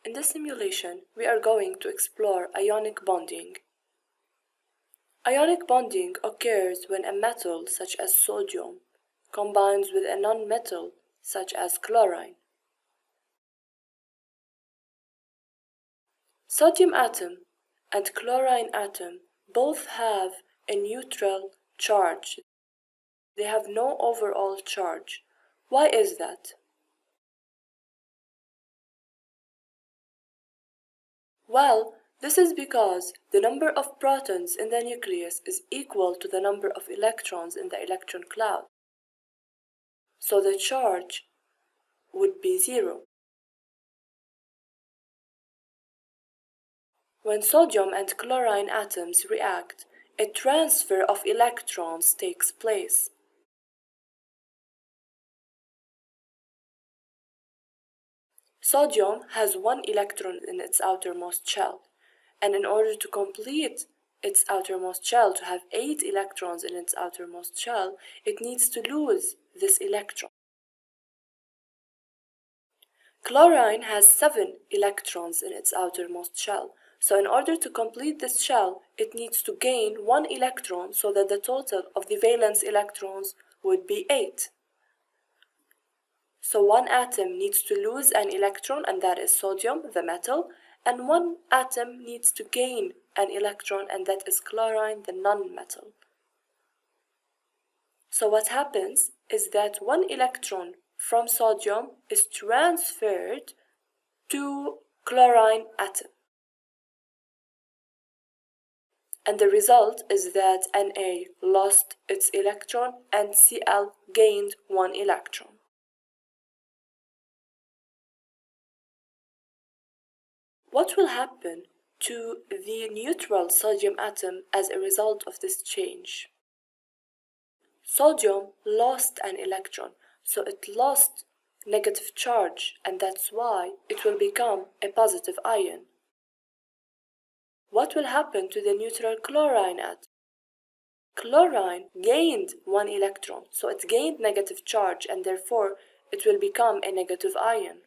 In this simulation, we are going to explore ionic bonding. Ionic bonding occurs when a metal, such as sodium, combines with a non-metal, such as chlorine. Sodium atom and chlorine atom both have a neutral charge. They have no overall charge. Why is that? Well, this is because the number of protons in the nucleus is equal to the number of electrons in the electron cloud. So the charge would be zero. When sodium and chlorine atoms react, a transfer of electrons takes place. Sodium has 1 electron in its outermost shell, and in order to complete its outermost shell, to have 8 electrons in its outermost shell, it needs to lose this electron. Chlorine has 7 electrons in its outermost shell, so in order to complete this shell, it needs to gain 1 electron so that the total of the valence electrons would be 8. So one atom needs to lose an electron, and that is sodium, the metal, and one atom needs to gain an electron, and that is chlorine, the non-metal. So what happens is that 1 electron from sodium is transferred to chlorine atom. And the result is that Na lost its electron and Cl gained 1 electron. What will happen to the neutral sodium atom as a result of this change? Sodium lost an electron, so it lost negative charge, and that's why it will become a positive ion. What will happen to the neutral chlorine atom? Chlorine gained 1 electron, so it gained negative charge, and therefore it will become a negative ion.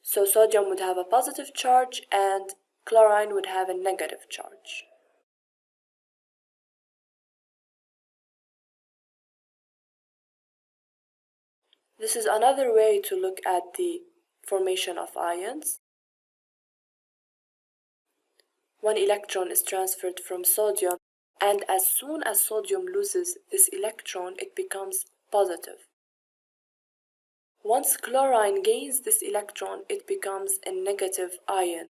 So sodium would have a positive charge and chlorine would have a negative charge. This is another way to look at the formation of ions. 1 electron is transferred from sodium, and as soon as sodium loses this electron, it becomes positive. Once chlorine gains this electron, it becomes a negative ion.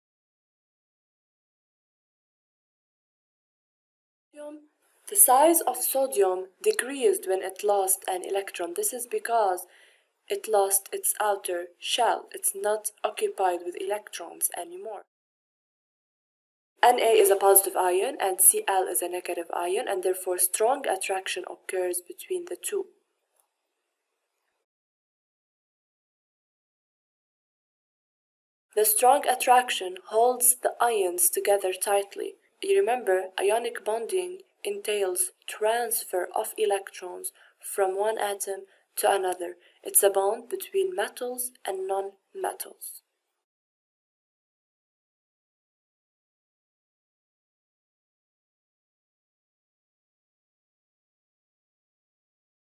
The size of sodium decreased when it lost an electron. This is because it lost its outer shell. It's not occupied with electrons anymore. Na is a positive ion and Cl is a negative ion, and therefore strong attraction occurs between the two. The strong attraction holds the ions together tightly. You remember, ionic bonding entails transfer of electrons from one atom to another. It's a bond between metals and non-metals.